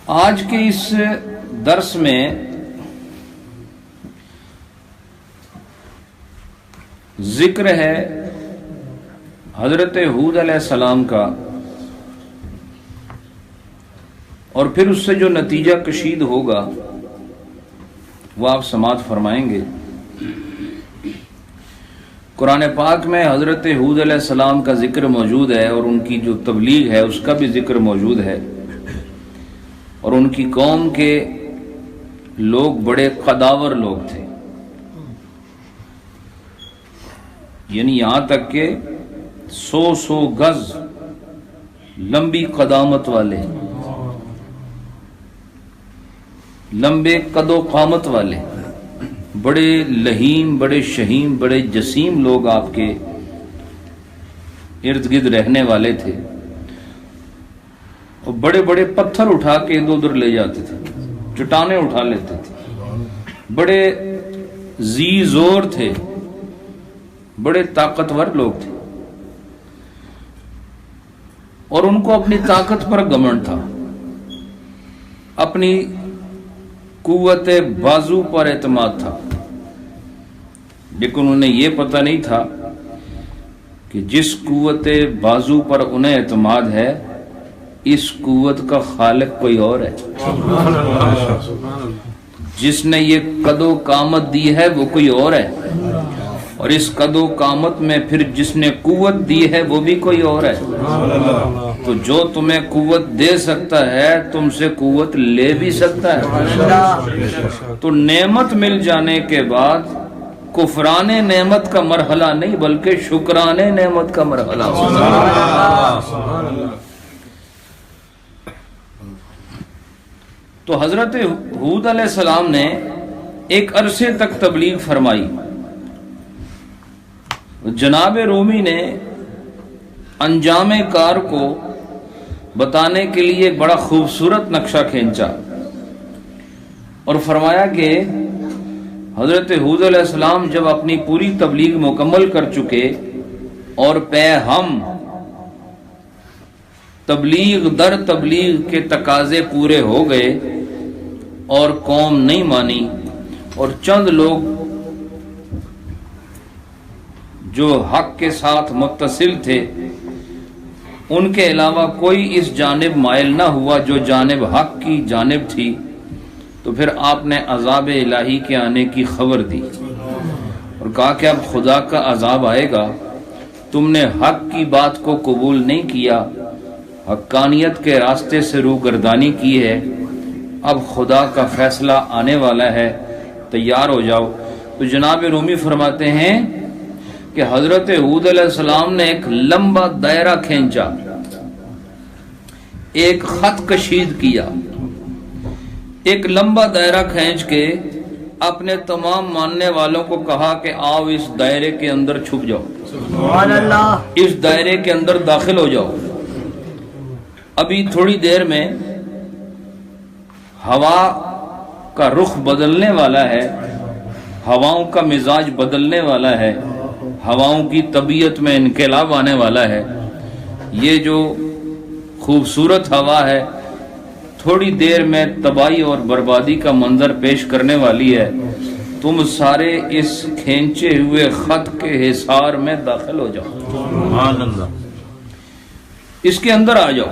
آج کے اس درس میں ذکر ہے حضرت ہود علیہ السلام کا، اور پھر اس سے جو نتیجہ کشید ہوگا وہ آپ سماعت فرمائیں گے۔ قرآن پاک میں حضرت ہود علیہ السلام کا ذکر موجود ہے، اور ان کی جو تبلیغ ہے اس کا بھی ذکر موجود ہے، اور ان کی قوم کے لوگ بڑے قداور لوگ تھے، یعنی یہاں تک کہ 100 گز لمبی قدامت والے، لمبے قد و قامت والے، بڑے لہیم، بڑے شہیم، بڑے جسیم لوگ آپ کے ارد گرد رہنے والے تھے، اور بڑے بڑے پتھر اٹھا کے ادھر ادھر لے جاتے تھے، چٹانیں اٹھا لیتے تھے، بڑے ذی زور تھے، بڑے طاقتور لوگ تھے، اور ان کو اپنی طاقت پر گھمنڈ تھا، اپنی قوت بازو پر اعتماد تھا، لیکن انہیں یہ پتہ نہیں تھا کہ جس قوت بازو پر انہیں اعتماد ہے اس قوت کا خالق کوئی اور ہے، جس نے یہ قد و قامت دی ہے وہ کوئی اور ہے، اور اس قد و قامت میں پھر جس نے قوت دی ہے وہ بھی کوئی اور ہے۔ تو جو تمہیں قوت دے سکتا ہے تم سے قوت لے بھی سکتا ہے۔ تو نعمت مل جانے کے بعد کفران نعمت کا مرحلہ نہیں بلکہ شکران نعمت کا مرحلہ ہوتا ہے۔ تو حضرت ہود علیہ السلام نے ایک عرصے تک تبلیغ فرمائی۔ جناب رومی نے انجام کار کو بتانے کے لیے ایک بڑا خوبصورت نقشہ کھینچا اور فرمایا کہ حضرت ہود علیہ السلام جب اپنی پوری تبلیغ مکمل کر چکے اور ہم تبلیغ در تبلیغ کے تقاضے پورے ہو گئے اور قوم نہیں مانی، اور چند لوگ جو حق کے ساتھ متصل تھے ان کے علاوہ کوئی اس جانب مائل نہ ہوا جو جانب حق کی جانب تھی، تو پھر آپ نے عذاب الہی کے آنے کی خبر دی اور کہا کہ اب خدا کا عذاب آئے گا، تم نے حق کی بات کو قبول نہیں کیا، حقانیت کے راستے سے روگردانی کی ہے، اب خدا کا فیصلہ آنے والا ہے، تیار ہو جاؤ۔ تو جناب رومی فرماتے ہیں کہ حضرت ہود علیہ السلام نے ایک لمبا دائرہ کھینچا، ایک خط کشید کیا، ایک لمبا دائرہ کھینچ کے اپنے تمام ماننے والوں کو کہا کہ آؤ اس دائرے کے اندر چھپ جاؤ، سبحان اللہ، اس دائرے کے اندر داخل ہو جاؤ۔ ابھی تھوڑی دیر میں ہوا کا رخ بدلنے والا ہے، ہواؤں کا مزاج بدلنے والا ہے، ہواؤں کی طبیعت میں انقلاب آنے والا ہے۔ یہ جو خوبصورت ہوا ہے تھوڑی دیر میں تباہی اور بربادی کا منظر پیش کرنے والی ہے، تم سارے اس کھینچے ہوئے خط کے حصار میں داخل ہو جاؤ، سبحان اللہ، اس کے اندر آ جاؤ۔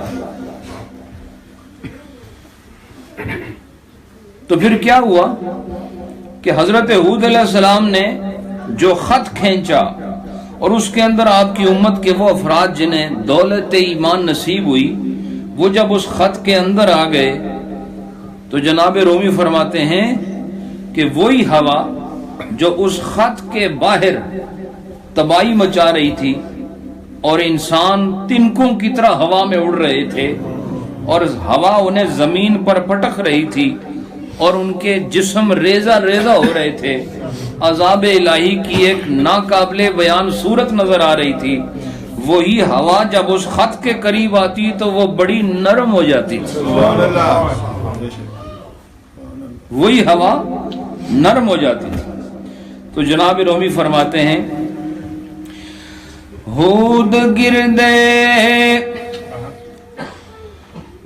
تو پھر کیا ہوا کہ حضرت ہود علیہ السلام نے جو خط کھینچا اور اس کے اندر آپ کی امت کے وہ افراد جنہیں دولت ایمان نصیب ہوئی، وہ جب اس خط کے اندر آ گئے تو جناب رومی فرماتے ہیں کہ وہی ہوا جو اس خط کے باہر تباہی مچا رہی تھی اور انسان تنکوں کی طرح ہوا میں اڑ رہے تھے اور ہوا انہیں زمین پر پٹک رہی تھی اور ان کے جسم ریزہ ریزہ ہو رہے تھے، عذاب الہی کی ایک ناقابل بیان صورت نظر آ رہی تھی، وہی ہوا جب اس خط کے قریب آتی تو وہ بڑی نرم ہو جاتی تھی، وہی ہوا نرم ہو جاتی تھی۔ تو جناب رومی فرماتے ہیں ہود گردے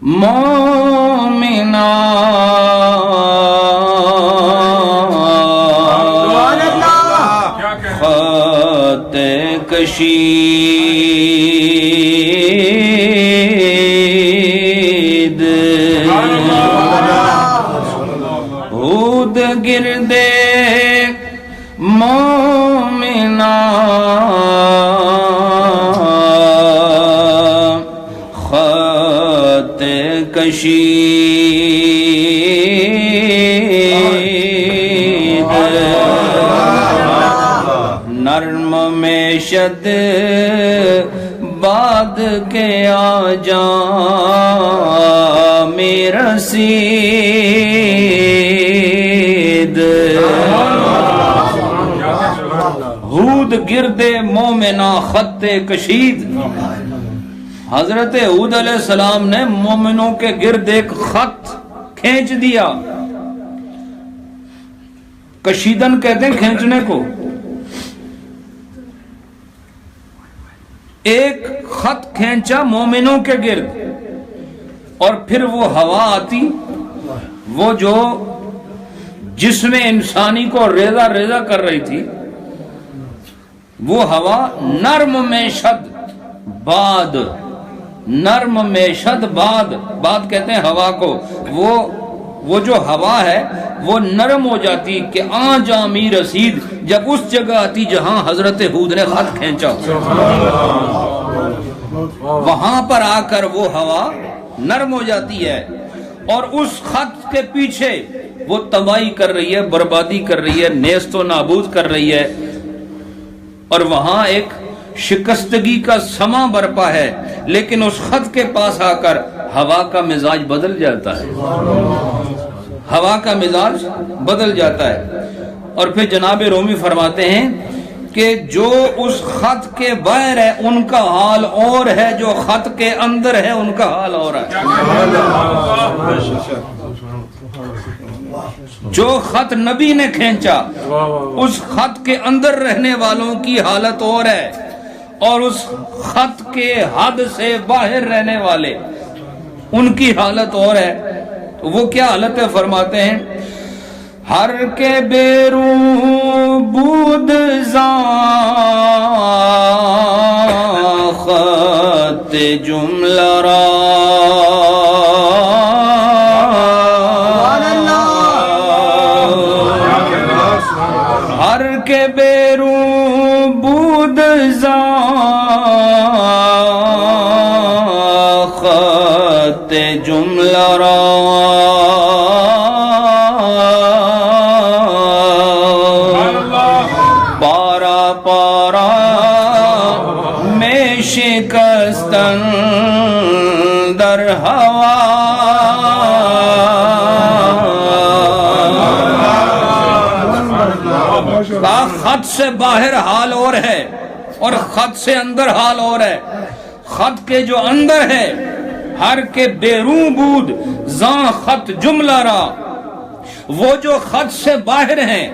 مومی مومنا خط کشید ہود گردے مومنا خط کشید نرم میں شد باد کے آ جام رسید ہود گرد مومنا خط کشید حضرت ہود علیہ السلام نے مومنوں کے گرد ایک خط کھینچ دیا. کشیدن کہتے ہیں کھینچنے کو. ایک خط کھینچا مومنوں کے گرد اور پھر وہ ہوا آتی وہ جو جسم انسانی کو ریزہ ریزہ کر رہی تھی وہ ہوا نرم میں شد باد نرم میں شد باد باد کہتے ہیں ہوا کو وہ جو ہوا ہے وہ نرم ہو جاتی کہ آ جامی رسید جب اس جگہ آتی جہاں حضرت ہود نے خط کھینچا وہاں پر آ کر وہ ہوا نرم ہو جاتی ہے اور اس خط کے پیچھے وہ تباہی کر رہی ہے بربادی کر رہی ہے نیست و نابود کر رہی ہے اور وہاں ایک شکستگی کا سما برپا ہے لیکن اس خط کے پاس آ کر ہوا کا مزاج بدل جاتا ہے ہوا کا مزاج بدل جاتا ہے اور پھر جناب رومی فرماتے ہیں کہ جو اس خط کے باہر ہے ان کا حال اور ہے جو خط کے اندر ہے ان کا حال اور ہے جو خط نبی نے کھینچا اس خط کے اندر رہنے والوں کی حالت اور ہے اور اس خط کے حد سے باہر رہنے والے ان کی حالت اور ہے. وہ کیا حالت ہے فرماتے ہیں ہر کے بیرو بود زاں خط جملہ را ہر کے بیرو بود زاں خط جملہ را شکستن در ہوا خط سے باہر حال اور ہے اور خط سے اندر حال اور ہے. خط کے جو اندر ہے ہر کے بیرون بود زاں خط جملہ را وہ جو خط سے باہر ہیں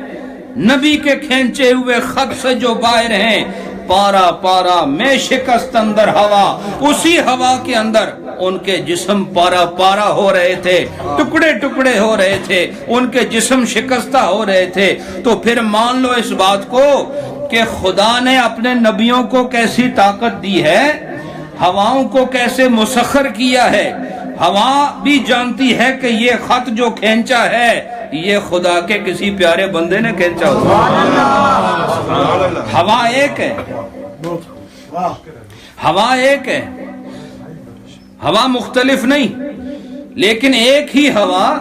نبی کے کھینچے ہوئے خط سے جو باہر ہیں پارا پارا میں شکست اندر ہوا اسی ہوا کے اندر ان کے جسم پارا پارا ہو رہے تھے ٹکڑے ٹکڑے ہو رہے تھے ان کے جسم شکستہ ہو رہے تھے. تو پھر مان لو اس بات کو کہ خدا نے اپنے نبیوں کو کیسی طاقت دی ہے ہواؤں کو کیسے مسخر کیا ہے. ہوا بھی جانتی ہے کہ یہ خط جو کھینچا ہے یہ خدا کے کسی پیارے بندے نے کھینچا ہوا. ہوا ایک ہے ہوا ایک ہے ہوا مختلف نہیں لیکن ایک ہی ہوا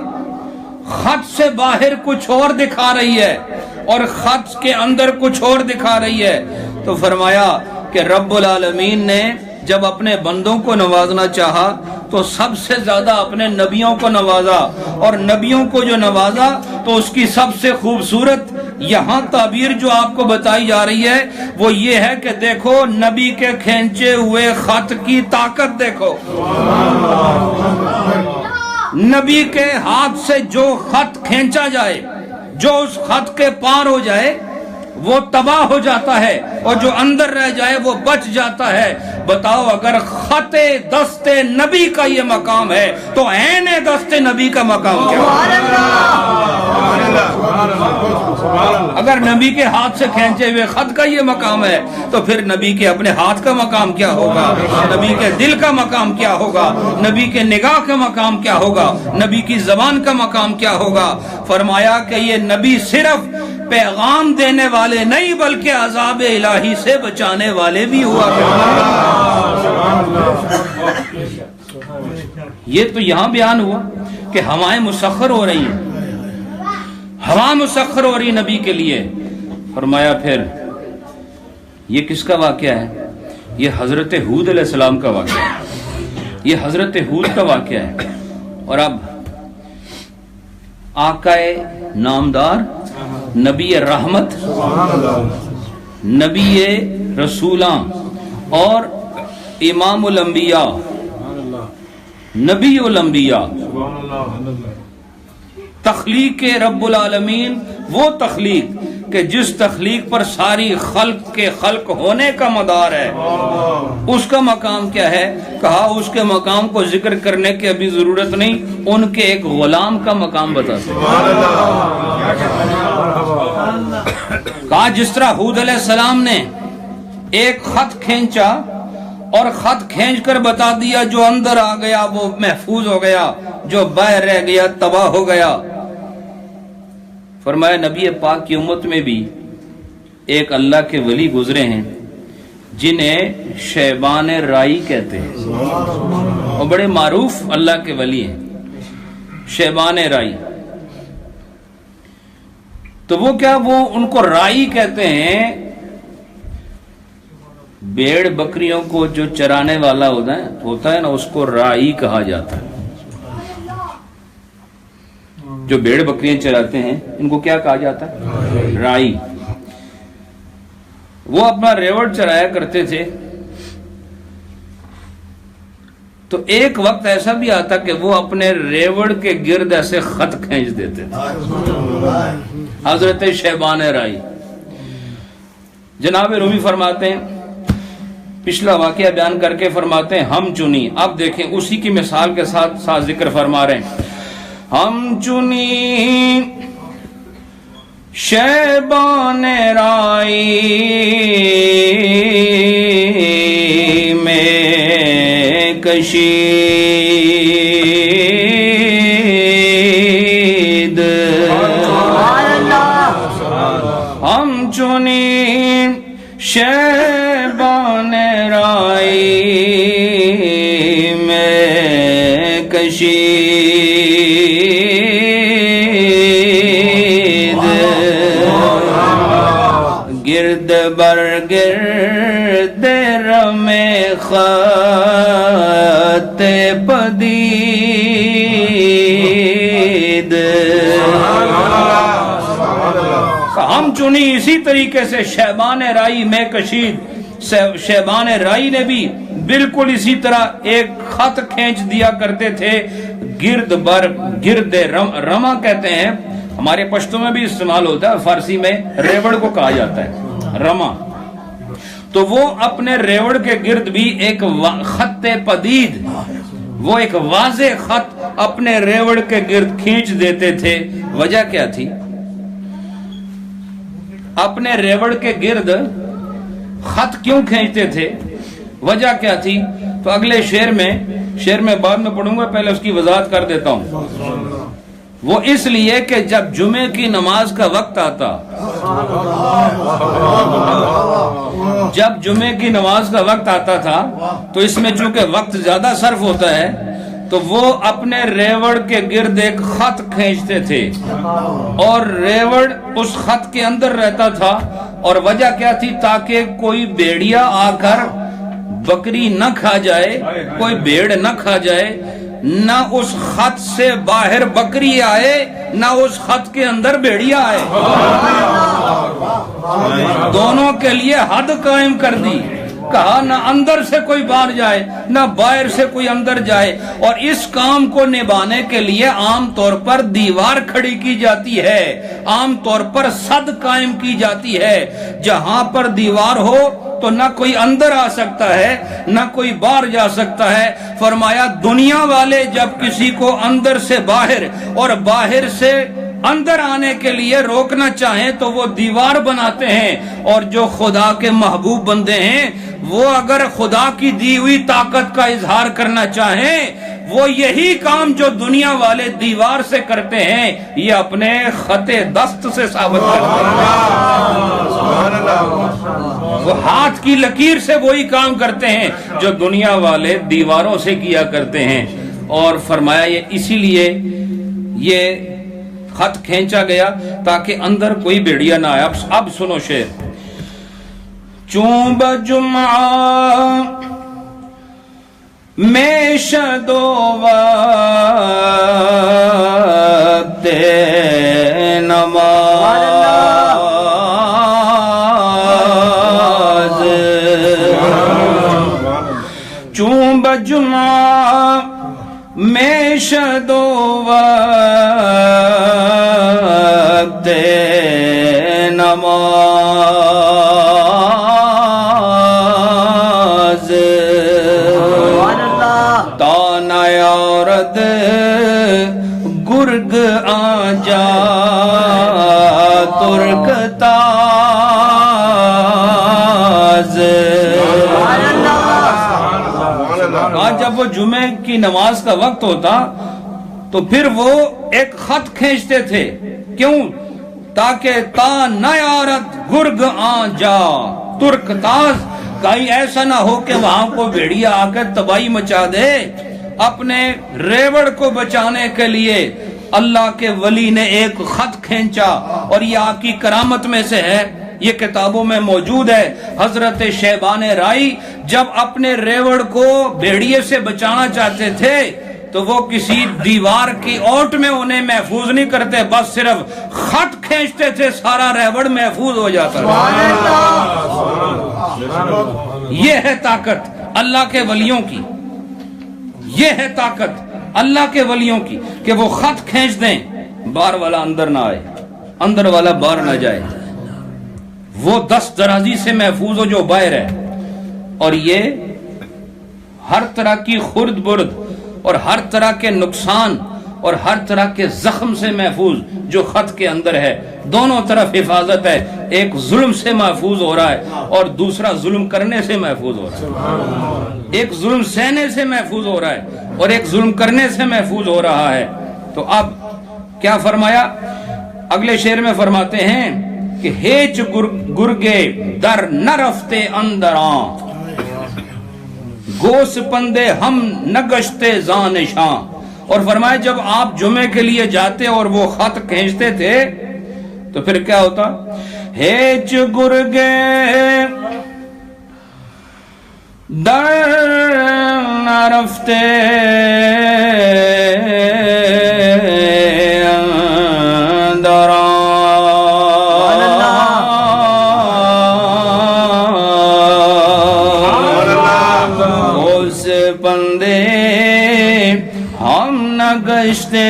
خط سے باہر کچھ اور دکھا رہی ہے اور خط کے اندر کچھ اور دکھا رہی ہے. تو فرمایا کہ رب العالمین نے جب اپنے بندوں کو نوازنا چاہا تو سب سے زیادہ اپنے نبیوں کو نوازا اور نبیوں کو جو نوازا تو اس کی سب سے خوبصورت یہاں تعبیر جو آپ کو بتائی جا رہی ہے وہ یہ ہے کہ دیکھو نبی کے کھینچے ہوئے خط کی طاقت دیکھو. نبی کے ہاتھ سے جو خط کھینچا جائے جو اس خط کے پار ہو جائے وہ تباہ ہو جاتا ہے اور جو اندر رہ جائے وہ بچ جاتا ہے۔ بتاؤ اگر خط دست نبی کا یہ مقام ہے تو عین دست نبی کا مقام کیا ہے؟ اگر نبی کے ہاتھ سے کھینچے ہوئے خط کا یہ مقام ہے تو پھر نبی کے اپنے ہاتھ کا مقام کیا ہوگا؟ نبی کے دل کا مقام کیا ہوگا؟ نبی کے نگاہ کا مقام کیا ہوگا؟ نبی کی زبان کا مقام کیا ہوگا؟ فرمایا کہ یہ نبی صرف پیغام دینے والے نہیں بلکہ عذاب الہی سے بچانے والے بھی ہوا کرتے۔ یہ تو یہاں بیان ہوا کہ ہوائیں مسخر ہو رہی ہیں، ہوا مسخر ہو رہی نبی کے لیے۔ فرمایا پھر یہ کس کا واقعہ ہے؟ یہ حضرت ہود علیہ السلام کا واقعہ ہے، یہ حضرت ہود کا واقعہ ہے۔ اور اب آقا نامدار، نبی رحمت، نبی رسولاں اور امام الانبیاء، نبی الانبیاء، تخلیق رب العالمین، وہ تخلیق کہ جس تخلیق پر ساری خلق کے خلق ہونے کا مدار ہے، اس کا مقام کیا ہے؟ کہا اس کے مقام کو ذکر کرنے کی ابھی ضرورت نہیں، ان کے ایک غلام کا مقام بتاتے ہیں۔ کہا جس طرح ہود علیہ السلام نے ایک خط کھینچا اور خط کھینچ کر بتا دیا، جو اندر آ گیا وہ محفوظ ہو گیا، جو باہر رہ گیا تباہ ہو گیا۔ فرمایا نبی پاک کی امت میں بھی ایک اللہ کے ولی گزرے ہیں جنہیں شیبان رائی کہتے ہیں، اور بڑے معروف اللہ کے ولی ہیں شیبان رائی۔ تو وہ کیا، وہ ان کو رائی کہتے ہیں، بھیڑ بکریوں کو جو چرانے والا ہوتا ہے نا، اس کو رائی کہا جاتا ہے۔ جو بھیڑ بکریاں چراتے ہیں ان کو کیا کہا جاتا ہے؟ رائی۔ وہ اپنا ریوڑ چرایا کرتے تھے، تو ایک وقت ایسا بھی آتا کہ وہ اپنے ریوڑ کے گرد ایسے خط کھینچ دیتے تھے۔ حضرت شیبان رائی جناب رومی فرماتے ہیں، پچھلا واقعہ بیان کر کے فرماتے ہیں ہم چنی۔ اب دیکھیں اسی کی مثال کے ساتھ ذکر فرما رہے ہیں، ہم چنی شیبان رائی میں کشید، ہم چنی شیبان رائی میں کشید، گرد بر گرد رم خط پدید، ہم چنی اسی طریقے سے شیبان رائی میں کشید۔ شیبان رائی نے بھی بالکل اسی طرح ایک خط کھینچ دیا کرتے تھے، گرد بر گرد رما کہتے ہیں، ہمارے پشتو میں بھی استعمال ہوتا ہے، فارسی میں ریوڑ کو کہا جاتا ہے رما۔ تو وہ اپنے ریوڑ کے گرد بھی ایک خط پدید، وہ ایک واضح خط اپنے ریوڑ کے گرد کھینچ دیتے تھے۔ وجہ کیا تھی؟ اپنے ریوڑ کے گرد خط کیوں کھینچتے تھے؟ وجہ کیا تھی؟ تو اگلے شعر میں بعد میں پڑھوں گا، پہلے اس کی وضاحت کر دیتا ہوں۔ وہ اس لیے کہ جب جمعے کی نماز کا وقت آتا، جب جمعے کی نماز کا وقت آتا تھا تو اس میں چونکہ وقت زیادہ صرف ہوتا ہے تو وہ اپنے ریوڑ کے گرد ایک خط کھینچتے تھے اور ریوڑ اس خط کے اندر رہتا تھا۔ اور وجہ کیا تھی؟ تاکہ کوئی بھیڑیا آ کر بکری نہ کھا جائے، کوئی بھیڑ نہ کھا جائے، نہ اس خط سے باہر بکری آئے نہ اس خط کے اندر بھیڑیا آئے، دونوں کے لیے حد قائم کر دی۔ کہا نہ اندر سے کوئی باہر جائے نہ باہر سے کوئی اندر جائے، اور اس کام کو نبھانے کے لیے عام طور پر دیوار کھڑی کی جاتی ہے، عام طور پر سد قائم کی جاتی ہے۔ جہاں پر دیوار ہو تو نہ کوئی اندر آ سکتا ہے نہ کوئی باہر جا سکتا ہے۔ فرمایا دنیا والے جب کسی کو اندر سے باہر اور باہر سے اندر آنے کے لیے روکنا چاہیں تو وہ دیوار بناتے ہیں، اور جو خدا کے محبوب بندے ہیں وہ اگر خدا کی دی ہوئی طاقت کا اظہار کرنا چاہیں، وہ یہی کام جو دنیا والے دیوار سے کرتے ہیں یہ اپنے خط دست سے ثابت کرتے ہیں۔ وہ ہاتھ کی لکیر سے وہی کام کرتے ہیں جو دنیا والے دیواروں سے کیا کرتے ہیں۔ اور فرمایا یہ اسی لیے یہ خط کھینچا گیا تاکہ اندر کوئی بھیڑیا نہ آئے۔ اب سنو شعر۔ چون بجمعہ میں شدو وقت نماز، چون بجمعہ میں شدو وقت نماز، تا نیارد گرگ آجا ترک تاز۔ جب وہ جمعے کی نماز کا وقت ہوتا تو پھر وہ ایک خط کھینچتے تھے، کیوں؟ تاکہ تا نیارت گرگ آ جا ترک تاز، کہیں ایسا نہ ہو کہ وہاں کو بھیڑیا آ کر تباہی مچا دے۔ اپنے ریوڑ کو بچانے کے لیے اللہ کے ولی نے ایک خط کھینچا، اور یہ آپ کی کرامت میں سے ہے، یہ کتابوں میں موجود ہے۔ حضرت شیبان رائی جب اپنے ریوڑ کو بھیڑیے سے بچانا چاہتے تھے تو وہ کسی دیوار کی اوٹ میں انہیں محفوظ نہیں کرتے، بس صرف خط کھینچتے تھے، سارا ریوڑ محفوظ ہو جاتا ہے۔ یہ ہے طاقت اللہ کے ولیوں کی، یہ ہے طاقت اللہ کے ولیوں کی کہ وہ خط کھینچ دیں، باہر والا اندر نہ آئے، اندر والا باہر نہ جائے، وہ دست درازی سے محفوظ ہو جو باہر ہے۔ اور یہ ہر طرح کی خرد برد اور ہر طرح کے نقصان اور ہر طرح کے زخم سے محفوظ جو خط کے اندر ہے، دونوں طرف حفاظت ہے، ایک ظلم سے محفوظ ہو رہا ہے اور دوسرا ظلم کرنے سے محفوظ ہو رہا ہے، ایک ظلم سہنے سے محفوظ ہو رہا ہے اور ایک ظلم کرنے سے محفوظ ہو رہا ہے۔ تو اب کیا فرمایا؟ اگلے شعر میں فرماتے ہیں کہ ہیچ گرگے در نہ رفتے اندراں، گوس پندے ہم نگشتے زانشاں۔ اور فرمایا جب آپ جمعے کے لیے جاتے اور وہ خط کھینچتے تھے تو پھر کیا ہوتا؟ ہیچ گرگے در نہ رفتے گشتے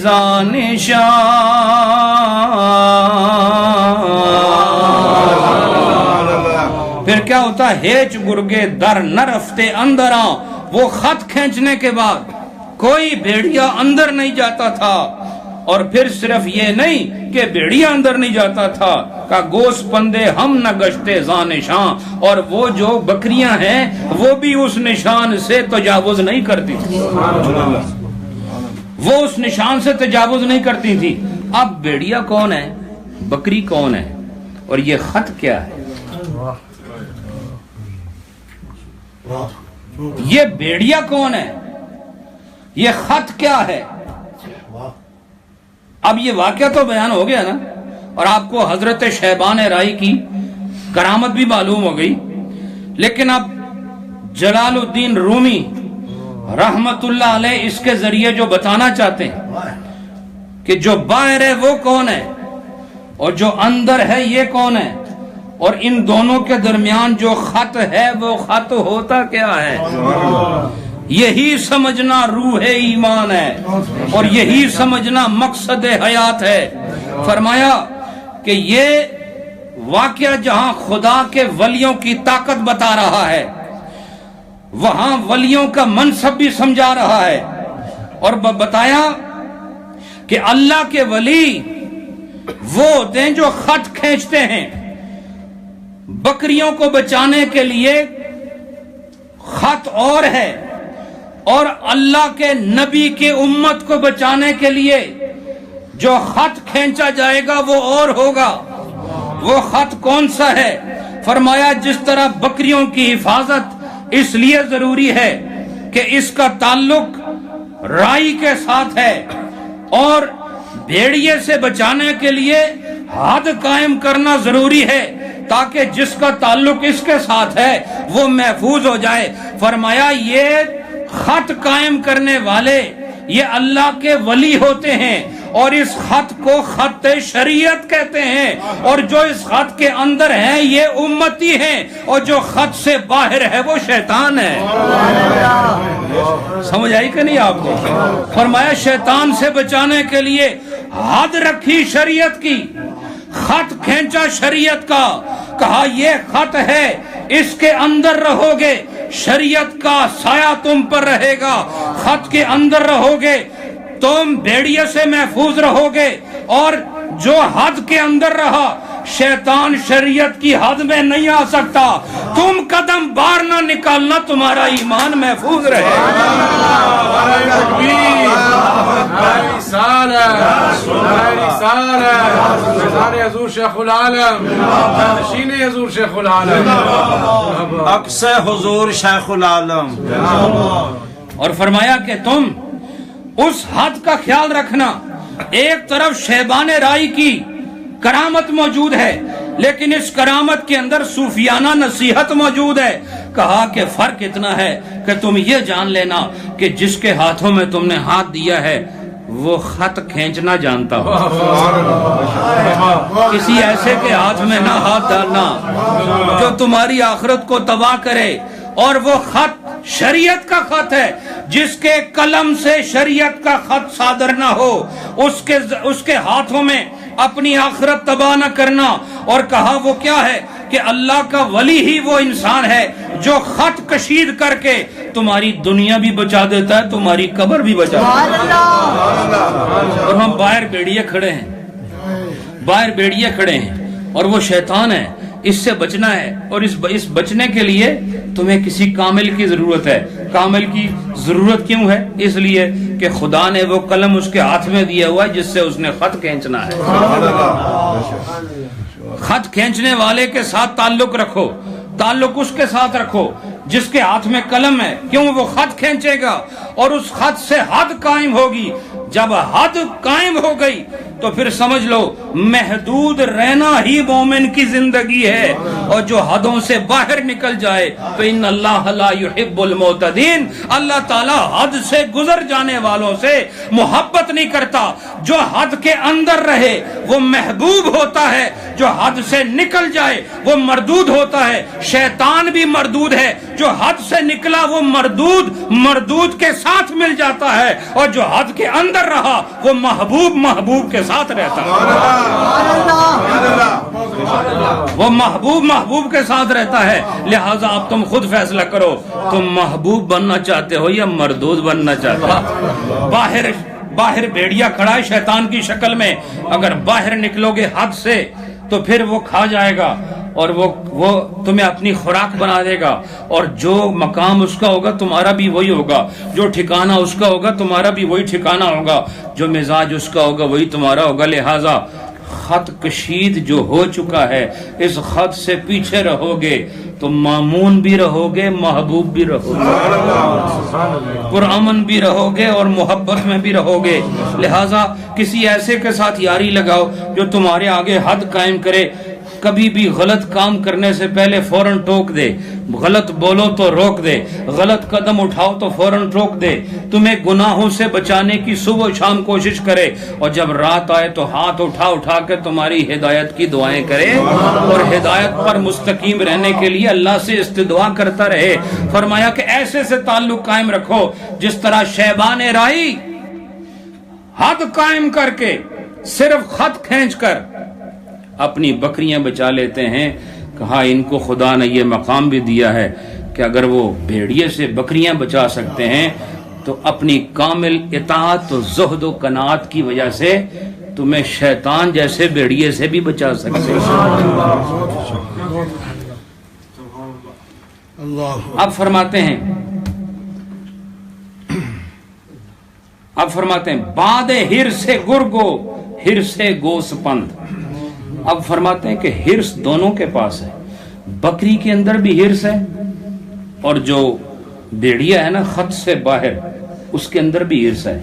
زانشاں۔ پھر کیا ہوتا؟ ہیچ گرگے در نہ رفتے اندراں، وہ خط کھینچنے کے بعد کوئی بھیڑیا اندر نہیں جاتا تھا، اور پھر صرف یہ نہیں کہ بھیڑیا اندر نہیں جاتا تھا، کہ گوس پندے ہم نہ گشتے زانشاں، اور وہ جو بکریاں ہیں وہ بھی اس نشان سے تجاوز نہیں کرتی تھی، وہ اس نشان سے تجاوز نہیں کرتی تھی۔ اب بھیڑیا کون ہے؟ بکری کون ہے؟ اور یہ خط کیا ہے؟ یہ بھیڑیا کون ہے؟ یہ خط کیا ہے؟ اب یہ واقعہ تو بیان ہو گیا نا، اور آپ کو حضرت شیبان رائی کی کرامت بھی معلوم ہو گئی، لیکن اب جلال الدین رومی رحمت اللہ علیہ اس کے ذریعے جو بتانا چاہتے ہیں کہ جو باہر ہے وہ کون ہے اور جو اندر ہے یہ کون ہے، اور ان دونوں کے درمیان جو خط ہے وہ خط ہوتا کیا ہے؟ یہی سمجھنا روح ایمان ہے اور یہی سمجھنا مقصد حیات ہے۔ فرمایا کہ یہ واقعہ جہاں خدا کے ولیوں کی طاقت بتا رہا ہے، وہاں ولیوں کا منصب بھی سمجھا رہا ہے، اور بتایا کہ اللہ کے ولی وہ ہوتے ہیں جو خط کھینچتے ہیں۔ بکریوں کو بچانے کے لیے خط اور ہے، اور اللہ کے نبی کی امت کو بچانے کے لیے جو خط کھینچا جائے گا وہ اور ہوگا۔ وہ خط کون سا ہے؟ فرمایا جس طرح بکریوں کی حفاظت اس لیے ضروری ہے کہ اس کا تعلق رائی کے ساتھ ہے، اور بھیڑیے سے بچانے کے لیے حد قائم کرنا ضروری ہے تاکہ جس کا تعلق اس کے ساتھ ہے وہ محفوظ ہو جائے۔ فرمایا یہ خط قائم کرنے والے یہ اللہ کے ولی ہوتے ہیں، اور اس خط کو خط شریعت کہتے ہیں، اور جو اس خط کے اندر ہیں یہ امتی ہیں، اور جو خط سے باہر ہے وہ شیطان ہے۔ سمجھ آئی کہ نہیں آپ کو؟ فرمایا شیطان سے بچانے کے لیے حد رکھی شریعت کی، خط کھینچا شریعت کا، کہا یہ خط ہے، اس کے اندر رہو گے شریعت کا سایہ تم پر رہے گا، خط کے اندر رہو گے تم بھیڑیے سے محفوظ رہو گے، اور جو حد کے اندر رہا شیطان شریعت کی حد میں نہیں آ سکتا، تم قدم باہر نہ نکالنا، تمہارا ایمان محفوظ رہے۔ حضور شیخ العالم، نشین حضور شیخ العالم، عکس حضور شیخ العالم۔ اور فرمایا کہ تم اس حد کا خیال رکھنا۔ ایک طرف شیبان رائی کی کرامت موجود ہے، لیکن اس کرامت کے اندر صوفیانہ نصیحت موجود ہے۔ کہا کہ فرق اتنا ہے کہ تم یہ جان لینا کہ جس کے ہاتھوں میں تم نے ہاتھ دیا ہے وہ خط کھینچنا جانتا ہو، کسی ایسے کے ہاتھ میں نہ ہاتھ ڈالنا جو تمہاری آخرت کو تباہ کرے۔ اور وہ خط شریعت کا خط ہے، جس کے قلم سے شریعت کا خط صادر نہ ہو اس کے ہاتھوں میں اپنی آخرت تباہ نہ کرنا۔ اور کہا وہ کیا ہے کہ اللہ کا ولی ہی وہ انسان ہے جو خط کشید کر کے تمہاری دنیا بھی بچا دیتا ہے، تمہاری قبر بھی بچا دیتا ہے۔ اور ہم باہر بیڑیے کھڑے ہیں اور وہ شیطان ہے، اس سے بچنا ہے، اور اس بچنے کے لیے تمہیں کسی کامل کی ضرورت ہے۔ کامل کی ضرورت کیوں ہے؟ اس لیے کہ خدا نے وہ قلم اس کے ہاتھ میں دیا ہوا ہے جس سے اس نے خط کھینچنا ہے۔ خط کھینچنے والے کے ساتھ تعلق اس کے ساتھ رکھو جس کے ہاتھ میں قلم ہے، کیوں؟ وہ خط کھینچے گا اور اس خط سے حد قائم ہوگی۔ جب حد قائم ہو گئی تو پھر سمجھ لو محدود رہنا ہی مومن کی زندگی ہے، اور جو حدوں سے باہر نکل جائے تو ان اللہ لا يحب المعتدین، اللہ تعالی حد سے گزر جانے والوں سے محبت نہیں کرتا۔ جو حد کے اندر رہے وہ محبوب ہوتا ہے، جو حد سے نکل جائے وہ مردود ہوتا ہے۔ شیطان بھی مردود ہے، جو حد سے نکلا وہ مردود کے ساتھ مل جاتا ہے، اور جو حد کے اندر رہا وہ محبوب کے ساتھ رہتا ہے۔ وہ محبوب کے ساتھ رہتا ہے۔ لہٰذا اب تم خود فیصلہ کرو، تم محبوب بننا چاہتے ہو یا مردود بننا چاہتے ہو؟ باہر بھیڑیا کھڑا ہے شیطان کی شکل میں، اگر باہر نکلو گے حد سے تو پھر وہ کھا جائے گا، اور وہ تمہیں اپنی خوراک بنا دے گا، اور جو مقام اس کا ہوگا تمہارا بھی وہی ہوگا، جو ٹھکانہ اس کا ہوگا تمہارا بھی وہی ٹھکانہ ہوگا، جو مزاج اس کا ہوگا وہی تمہارا ہوگا۔ لہٰذا خط کشید جو ہو چکا ہے، اس خط سے پیچھے رہو گے تو مامون بھی رہو گے، محبوب بھی رہو گے، پرامن بھی رہو گے اور محبت میں بھی رہو گے۔ لہٰذا کسی ایسے کے ساتھ یاری لگاؤ جو تمہارے آگے حد قائم کرے۔ کبھی بھی غلط کام کرنے سے پہلے فوراً ٹوک دے، غلط بولو تو روک دے، غلط قدم اٹھاؤ تو فوراً ٹوک دے، تمہیں گناہوں سے بچانے کی صبح و شام کوشش کرے، اور جب رات آئے تو ہاتھ اٹھا کے تمہاری ہدایت کی دعائیں کرے، اور ہدایت پر مستقیم رہنے کے لیے اللہ سے استدعا کرتا رہے۔ فرمایا کہ ایسے سے تعلق قائم رکھو جس طرح شیبان رائی حد قائم کر کے صرف خط کھینچ کر اپنی بکریاں بچا لیتے ہیں۔ کہا ان کو خدا نے یہ مقام بھی دیا ہے کہ اگر وہ بھیڑیے سے بکریاں بچا سکتے ہیں تو اپنی کامل اطاعت و زہد و قناعت کی وجہ سے تمہیں شیطان جیسے بھیڑیے سے بھی بچا سکتے ہیں۔ اب فرماتے ہیں بعد ہرس گرگو ہرس گوسپند۔ اب فرماتے ہیں کہ ہرس دونوں کے پاس ہے، بکری کے اندر بھی ہرس ہے، اور جو بھیڑیا ہے نا خط سے باہر، اس کے اندر بھی ہرس ہے۔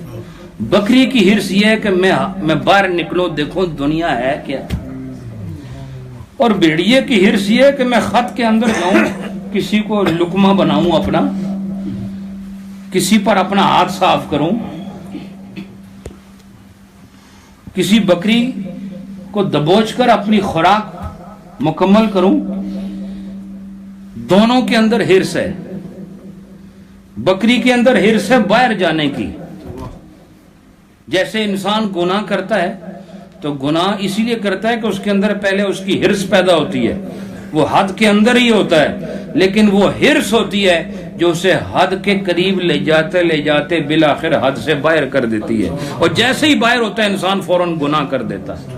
بکری کی ہرس یہ ہے کہ میں باہر نکلوں دیکھوں دنیا ہے کیا، اور بھیڑیے کی ہرس یہ ہے کہ میں خط کے اندر جاؤں، کسی کو لقمہ بناؤں، اپنا کسی پر اپنا ہاتھ صاف کروں، کسی بکری کو دبوچ کر اپنی خوراک مکمل کروں۔ دونوں کے اندر ہرس ہے، بکری کے اندر ہرس ہے باہر جانے کی۔ جیسے انسان گناہ کرتا ہے تو گناہ اسی لیے کرتا ہے کہ اس کے اندر پہلے اس کی ہرس پیدا ہوتی ہے، وہ حد کے اندر ہی ہوتا ہے، لیکن وہ ہرس ہوتی ہے جو اسے حد کے قریب لے جاتے بالآخر حد سے باہر کر دیتی ہے، اور جیسے ہی باہر ہوتا ہے انسان فوراً گناہ کر دیتا ہے۔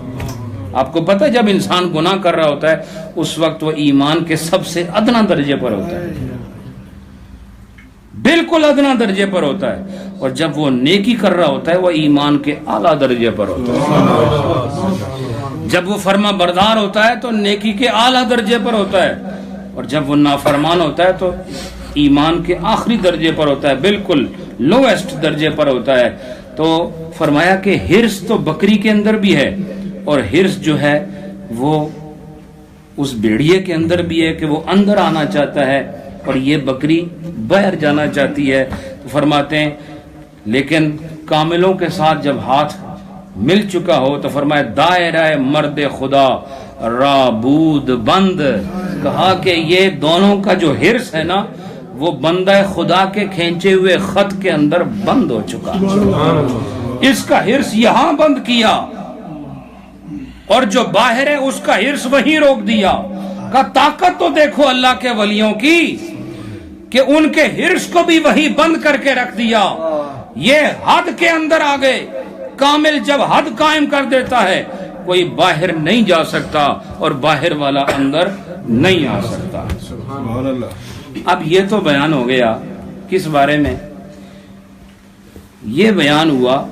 آپ کو پتہ ہے جب انسان گناہ کر رہا ہوتا ہے اس وقت وہ ایمان کے سب سے ادنا درجے پر ہوتا ہے، بالکل ادنا درجے پر ہوتا ہے، اور جب وہ نیکی کر رہا ہوتا ہے وہ ایمان کے اعلیٰ درجے پر ہوتا ہے۔ جب وہ فرما بردار ہوتا ہے تو نیکی کے اعلیٰ درجے پر ہوتا ہے، اور جب وہ نافرمان ہوتا ہے تو ایمان کے آخری درجے پر ہوتا ہے، بالکل لویسٹ درجے پر ہوتا ہے۔ تو فرمایا کہ ہرس تو بکری کے اندر بھی ہے، اور ہرس جو ہے وہ اس بھیڑیے کے اندر بھی ہے کہ وہ اندر آنا چاہتا ہے اور یہ بکری باہر جانا چاہتی ہے۔ تو فرماتے ہیں لیکن کاملوں کے ساتھ جب ہاتھ مل چکا ہو تو فرمایا دائرہ مرد خدا رابود بند۔ کہا کہ یہ دونوں کا جو ہرس ہے نا وہ بندہ خدا کے کھینچے ہوئے خط کے اندر بند ہو چکا، اس کا ہرس یہاں بند کیا اور جو باہر ہے اس کا ہرس وہیں روک دیا۔ کا طاقت تو دیکھو اللہ کے ولیوں کی کہ ان کے ہرس کو بھی وہی بند کر کے رکھ دیا، یہ حد کے اندر آ گئے۔ کامل جب حد قائم کر دیتا ہے کوئی باہر نہیں جا سکتا اور باہر والا اندر نہیں آ سکتا۔ اب یہ تو بیان ہو گیا کس بارے میں؟ یہ بیان ہوا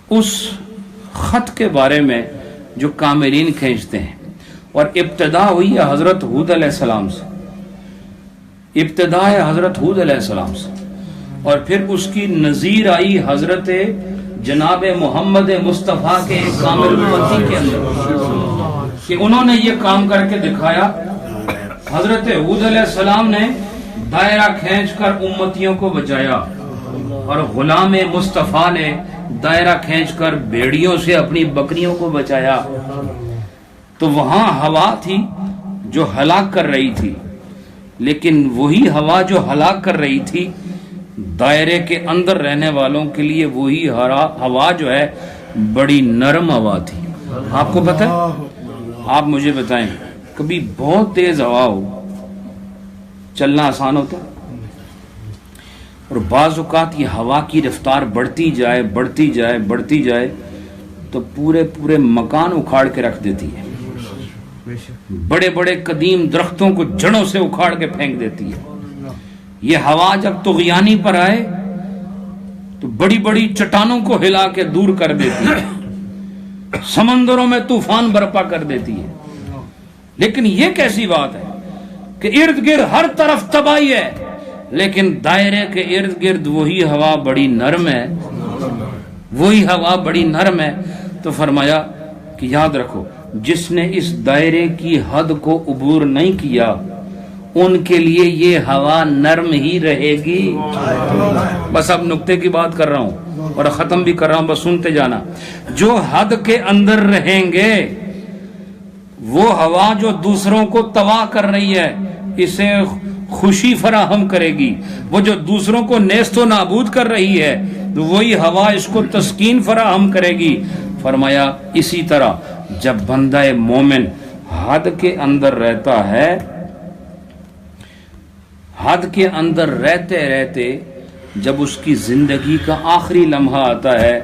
اس خط کے بارے میں جو کاملین کھینچتے ہیں، اور ابتدا ہوئی ہے حضرت ہود علیہ السلام سے، ابتدا ہے حضرت ہود علیہ السلام سے، اور پھر اس کی نظیر آئی حضرت جناب محمد مصطفیٰ کے ایک کامل امتی کے اندر کہ انہوں نے یہ کام کر کے دکھایا۔ حضرت ہود علیہ السلام نے دائرہ کھینچ کر امتیوں کو بچایا، اور غلام مصطفیٰ نے دائرہ کھینچ کر بھیڑیوں سے اپنی بکریوں کو بچایا۔ تو وہاں ہوا تھی جو ہلاک کر رہی تھی، لیکن وہی ہوا جو ہلاک کر رہی تھی دائرے کے اندر رہنے والوں کے لیے وہی ہوا جو ہے بڑی نرم ہوا تھی۔ آپ کو پتہ ہے؟ آپ مجھے بتائیں کبھی بہت تیز ہوا ہو چلنا آسان ہوتا ہے، اور بعض اوقات یہ ہوا کی رفتار بڑھتی جائے تو پورے مکان اکھاڑ کے رکھ دیتی ہے، بڑے بڑے قدیم درختوں کو جڑوں سے اکھاڑ کے پھینک دیتی ہے۔ یہ ہوا جب طغیانی پر آئے تو بڑی بڑی چٹانوں کو ہلا کے دور کر دیتی ہے، سمندروں میں طوفان برپا کر دیتی ہے۔ لیکن یہ کیسی بات ہے کہ ارد گرد ہر طرف تباہی ہے، لیکن دائرے کے ارد گرد وہی ہوا بڑی نرم ہے، وہی ہوا بڑی نرم ہے۔ تو فرمایا کہ یاد رکھو جس نے اس دائرے کی حد کو عبور نہیں کیا ان کے لیے یہ ہوا نرم ہی رہے گی. بس اب نقطے کی بات کر رہا ہوں اور ختم بھی کر رہا ہوں، بس سنتے جانا. جو حد کے اندر رہیں گے وہ ہوا جو دوسروں کو تباہ کر رہی ہے اسے خوشی فراہم کرے گی، وہ جو دوسروں کو نیست و نابود کر رہی ہے وہی ہوا اس کو تسکین فراہم کرے گی. فرمایا اسی طرح جب بندہ مومن حد کے اندر رہتا ہے، حد کے اندر رہتے رہتے جب اس کی زندگی کا آخری لمحہ آتا ہے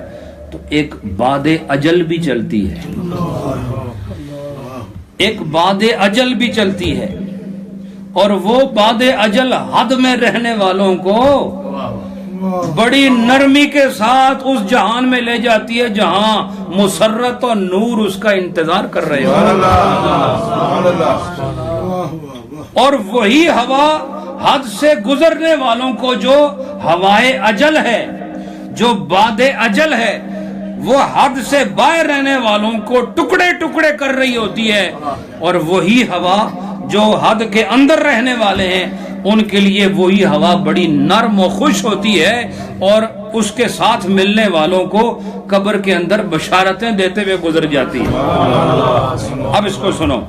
تو ایک باد اجل بھی چلتی ہے، ایک باد اجل بھی چلتی ہے، اور وہ باد اجل حد میں رہنے والوں کو بڑی نرمی کے ساتھ اس جہان میں لے جاتی ہے جہاں مسرت اور نور اس کا انتظار کر رہے ہو. اور وہی ہوا حد سے گزرنے والوں کو جو ہوائے اجل ہے، جو باد اجل ہے، وہ حد سے باہر رہنے والوں کو ٹکڑے ٹکڑے کر رہی ہوتی ہے. اور وہی ہوا جو حد کے اندر رہنے والے ہیں ان کے لیے وہی ہوا بڑی نرم و خوش ہوتی ہے اور اس کے ساتھ ملنے والوں کو قبر کے اندر بشارتیں دیتے ہوئے گزر جاتی ہے. اب اس کو سنو.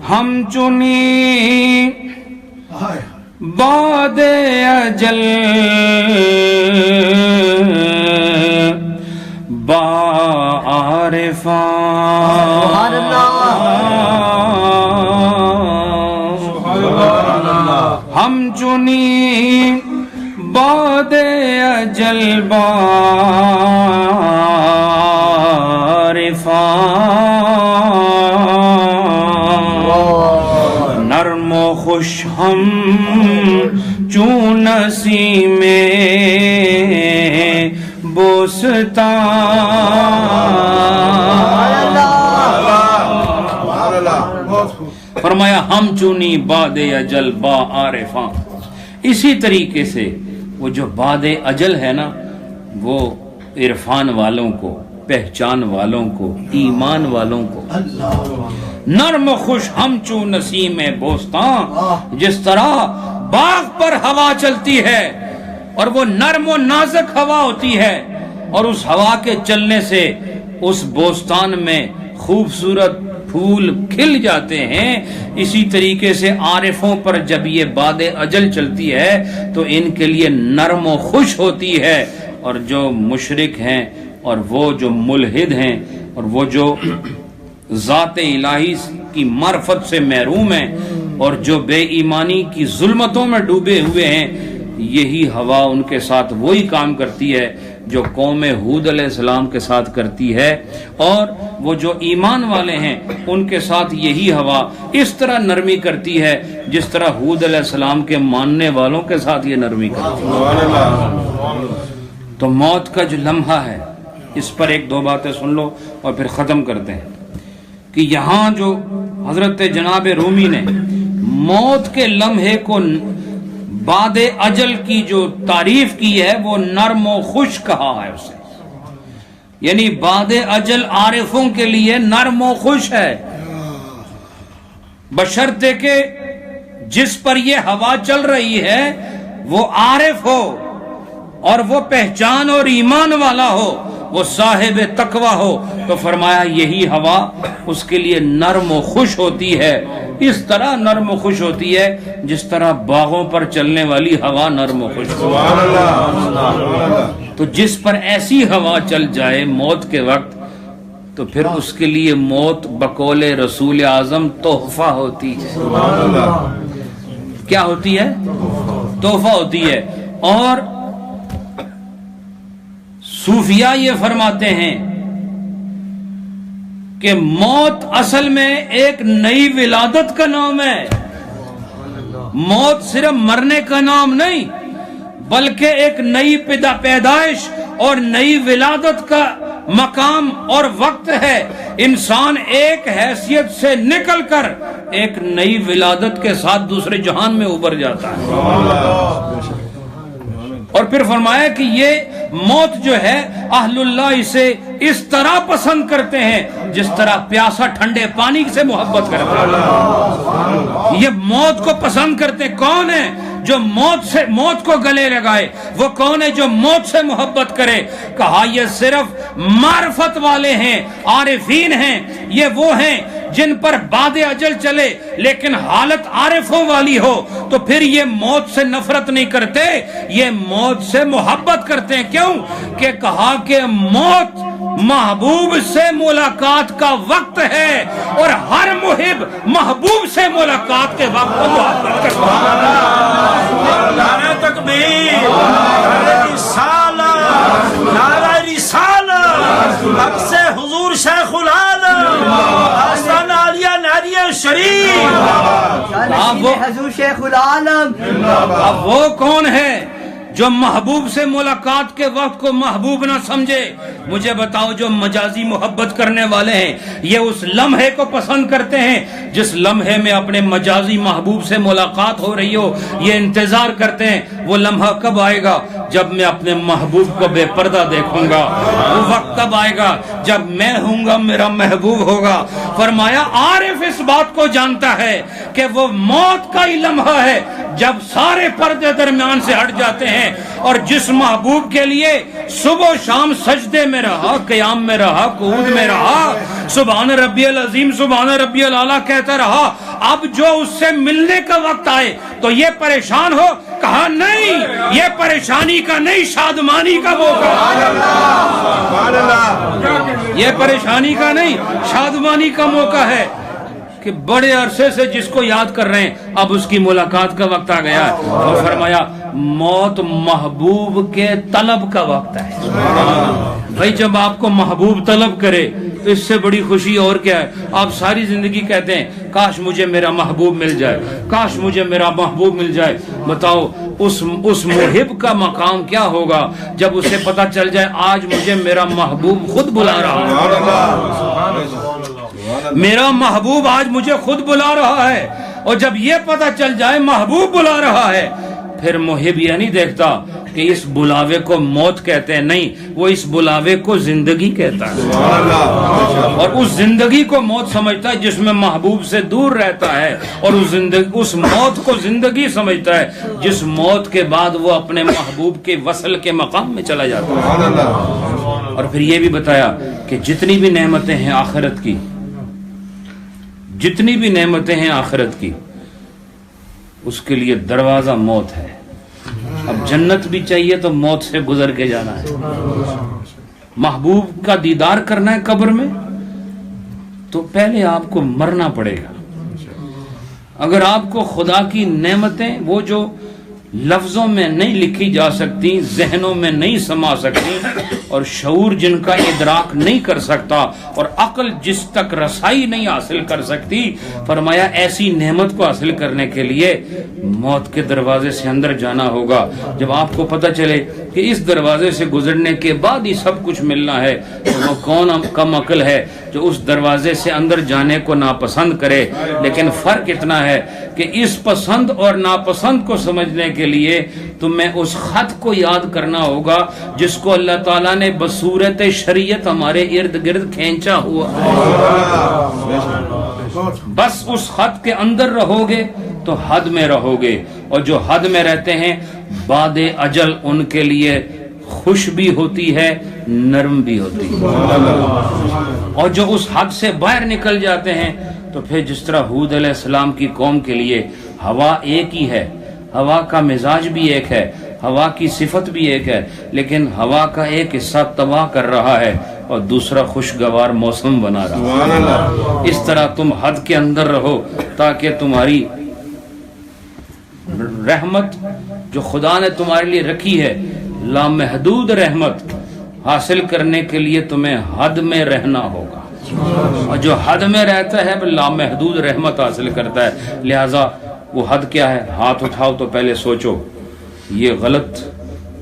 ہم چنی باد اجل با عارفاں، ہم چنی باد اجل با عارفاں، نرم و خوش ہم چون نسیم بوستان. فرمایا ہم چونی باد اجل با عارفاں. اسی طریقے سے وہ جو باد اجل ہے نا وہ عرفان والوں کو، پہچان والوں کو، ایمان والوں کو نرم و خوش ہم چون نسیم بوستان، جس طرح باغ پر ہوا چلتی ہے اور وہ نرم و نازک ہوا ہوتی ہے اور اس ہوا کے چلنے سے اس بوستان میں خوبصورت پھول کھل جاتے ہیں، اسی طریقے سے عارفوں پر جب یہ باد اجل چلتی ہے تو ان کے لیے نرم و خوش ہوتی ہے. اور جو مشرک ہیں اور وہ جو ملحد ہیں اور وہ جو ذات الہی کی معرفت سے محروم ہیں اور جو بے ایمانی کی ظلمتوں میں ڈوبے ہوئے ہیں، یہی ہوا ان کے ساتھ وہی کام کرتی ہے جو قوم ہود علیہ السلام کے ساتھ کرتی ہے، اور وہ جو ایمان والے ہیں ان کے ساتھ یہی ہوا اس طرح نرمی کرتی ہے جس طرح ہود علیہ السلام کے ماننے والوں کے ساتھ یہ نرمی کرتی ہے. تو موت کا جو لمحہ ہے اس پر ایک دو باتیں سن لو اور پھر ختم کرتے ہیں کہ یہاں جو حضرت جناب رومی نے موت کے لمحے کو بعد اجل کی جو تعریف کی ہے وہ نرم و خوش کہا ہے اسے، یعنی بعد اجل عارفوں کے لیے نرم و خوش ہے، بشرطے کہ جس پر یہ ہوا چل رہی ہے وہ عارف ہو اور وہ پہچان اور ایمان والا ہو، وہ صاحب تقوی ہو. تو فرمایا یہی ہوا اس کے لیے نرم و خوش ہوتی ہے، اس طرح نرم و خوش ہوتی ہے جس طرح باغوں پر چلنے والی ہوا نرم و خوش ہوتی ہے. تو جس پر ایسی ہوا چل جائے موت کے وقت تو پھر اس کے لیے موت بقول رسول اعظم تحفہ ہوتی ہے. کیا ہوتی ہے؟ تحفہ ہوتی ہے. اور صوفیاء یہ فرماتے ہیں کہ موت اصل میں ایک نئی ولادت کا نام ہے. موت صرف مرنے کا نام نہیں بلکہ ایک نئی پیدائش اور نئی ولادت کا مقام اور وقت ہے. انسان ایک حیثیت سے نکل کر ایک نئی ولادت کے ساتھ دوسرے جہان میں ابھر جاتا ہے. اور پھر فرمایا کہ یہ موت جو ہے اہل اللہ اسے اس طرح پسند کرتے ہیں جس طرح پیاسا ٹھنڈے پانی سے محبت کرتا ہے. یہ موت کو پسند کرتے. کون ہے جو موت کو گلے لگائے؟ وہ کون ہے جو موت سے محبت کرے؟ کہا یہ صرف معرفت والے ہیں، عارفین ہیں. یہ وہ ہیں جن پر باد اجل چلے لیکن حالت عارفوں والی ہو، تو پھر یہ موت سے نفرت نہیں کرتے، یہ موت سے محبت کرتے ہیں. کیوں؟ کہ کہا کہ موت محبوب سے ملاقات کا وقت ہے، اور ہر محب محبوب سے ملاقات کے وقت کو محبت کرتا ہے. نعرہ تکبیر، نعرہ رسالت، نعرہ رسالت، عکس حضور شیخ العالم، آستانہ عالیہ نعریہ شریف، حضور شیخ العالم. اب وہ کون ہے جو محبوب سے ملاقات کے وقت کو محبوب نہ سمجھے؟ مجھے بتاؤ. جو مجازی محبت کرنے والے ہیں یہ اس لمحے کو پسند کرتے ہیں جس لمحے میں اپنے مجازی محبوب سے ملاقات ہو رہی ہو. یہ انتظار کرتے ہیں وہ لمحہ کب آئے گا جب میں اپنے محبوب کو بے پردہ دیکھوں گا. وہ وقت کب آئے گا جب میں ہوں گا میرا محبوب ہوگا. فرمایا عارف اس بات کو جانتا ہے کہ وہ موت کا ہی لمحہ ہے جب سارے پردے درمیان سے ہٹ جاتے ہیں، اور جس محبوب کے لیے صبح و شام سجدے میں رہا، قیام میں رہا، قعود میں رہا، سبحان ربی العظیم سبحان ربی الاعلیٰ کہتا رہا، اب جو اس سے ملنے کا وقت آئے تو یہ پریشان ہو. کہا نہیں، یہ پریشانی کا نہیں، شادمانی کا موقع. یہ پریشانی کا نہیں، شادمانی کا موقع ہے کہ بڑے عرصے سے جس کو یاد کر رہے ہیں اب اس کی ملاقات کا وقت آ گیا ہے. اور فرمایا موت محبوب کے طلب کا وقت ہے. بھائی جب آپ کو محبوب طلب کرے تو اس سے بڑی خوشی اور کیا ہے؟ آپ ساری زندگی کہتے ہیں کاش مجھے میرا محبوب مل جائے، کاش مجھے میرا محبوب مل جائے. بتاؤ اس محب کا مقام کیا ہوگا جب اسے پتا چل جائے آج مجھے میرا محبوب خود بلا رہا ہے، میرا محبوب آج مجھے خود بلا رہا ہے. اور جب یہ پتا چل جائے محبوب بلا رہا ہے، پھر محب یہ نہیں دیکھتا کہ اس بلاوے کو موت کہتے ہیں، نہیں، وہ اس بلاوے کو زندگی کہتا ہے، اور اس زندگی کو موت سمجھتا ہے جس میں محبوب سے دور رہتا ہے، اور اس موت کو زندگی سمجھتا ہے جس موت کے بعد وہ اپنے محبوب کے وصل کے مقام میں چلا جاتا ہے. اور پھر یہ بھی بتایا کہ جتنی بھی نعمتیں ہیں آخرت کی، جتنی بھی نعمتیں ہیں آخرت کی، اس کے لیے دروازہ موت ہے. اب جنت بھی چاہیے تو موت سے گزر کے جانا ہے. محبوب کا دیدار کرنا ہے قبر میں تو پہلے آپ کو مرنا پڑے گا. اگر آپ کو خدا کی نعمتیں وہ جو لفظوں میں نہیں لکھی جا سکتی، ذہنوں میں نہیں سما سکتی، اور شعور جن کا ادراک نہیں کر سکتا، اور عقل جس تک رسائی نہیں حاصل کر سکتی، فرمایا ایسی نعمت کو حاصل کرنے کے لیے موت کے دروازے سے اندر جانا ہوگا. جب آپ کو پتہ چلے کہ اس دروازے سے گزرنے کے بعد ہی سب کچھ ملنا ہے تو وہ کون کم عقل ہے جو اس دروازے سے اندر جانے کو ناپسند کرے. لیکن فرق اتنا ہے کہ اس پسند اور ناپسند کو سمجھنے کے لیے تمہیں اس خط کو یاد کرنا ہوگا جس کو اللہ تعالیٰ نے بصورت شریعت ہمارے ارد گرد کھینچا ہوا. بس اس خط کے اندر رہو گے تو حد میں رہو گے، اور جو حد میں رہتے ہیں بعد اجل ان کے لیے خوش بھی ہوتی ہے، نرم بھی ہوتی ہے. اور جو اس حد سے باہر نکل جاتے ہیں تو پھر جس طرح ہود علیہ السلام کی قوم کے لیے ہوا ایک ہی ہے، ہوا کا مزاج بھی ایک ہے، ہوا کی صفت بھی ایک ہے، لیکن ہوا کا ایک حصہ تباہ کر رہا ہے اور دوسرا خوشگوار موسم بنا رہا ہے. اس طرح تم حد کے اندر رہو تاکہ تمہاری رحمت جو خدا نے تمہارے لیے رکھی ہے، لامحدود رحمت حاصل کرنے کے لیے تمہیں حد میں رہنا ہوگا، اور جو حد میں رہتا ہے وہ لامحدود رحمت حاصل کرتا ہے. لہذا وہ حد کیا ہے؟ ہاتھ اٹھاؤ تو پہلے سوچو یہ غلط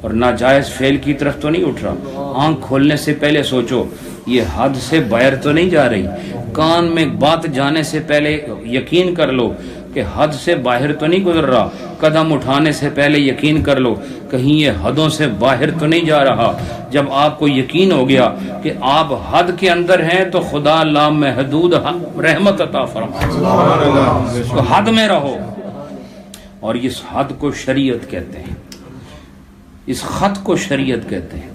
اور ناجائز فعل کی طرف تو نہیں اٹھ رہا. آنکھ کھولنے سے پہلے سوچو یہ حد سے باہر تو نہیں جا رہی. کان میں بات جانے سے پہلے یقین کر لو کہ حد سے باہر تو نہیں گزر رہا، قدم اٹھانے سے پہلے یقین کر لو کہیں یہ حدوں سے باہر تو نہیں جا رہا۔ جب آپ کو یقین ہو گیا کہ آپ حد کے اندر ہیں تو خدا لامحدود رحمت عطا فرمائے، تو حد میں رہو۔ اور اس حد کو شریعت کہتے ہیں، اس خط کو شریعت کہتے ہیں،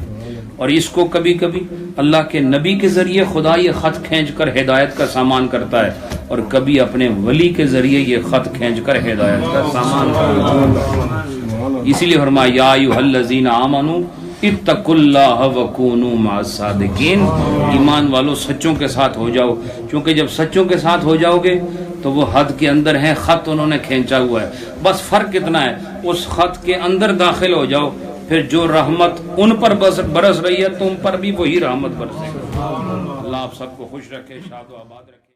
اور اس کو کبھی کبھی اللہ کے نبی کے ذریعے خدا یہ خط کھینچ کر ہدایت کا سامان کرتا ہے، اور کبھی اپنے ولی کے ذریعے یہ خط کھینچ کر ہدایت کا سامان کرتا ہے۔ اسی لیے فرمایا یا ایھا الذین آمنوا اتقوا اللہ وکونوا مع الصادقین، ایمان والو سچوں کے ساتھ ہو جاؤ، کیونکہ جب سچوں کے ساتھ ہو جاؤ گے تو وہ حد کے اندر ہیں، خط انہوں نے کھینچا ہوا ہے، بس فرق اتنا ہے اس خط کے اندر داخل ہو جاؤ، پھر جو رحمت ان پر برس رہی ہے تم پر بھی وہی رحمت برسے گا۔ اللہ آپ سب کو خوش رکھے، شاد و آباد رکھے۔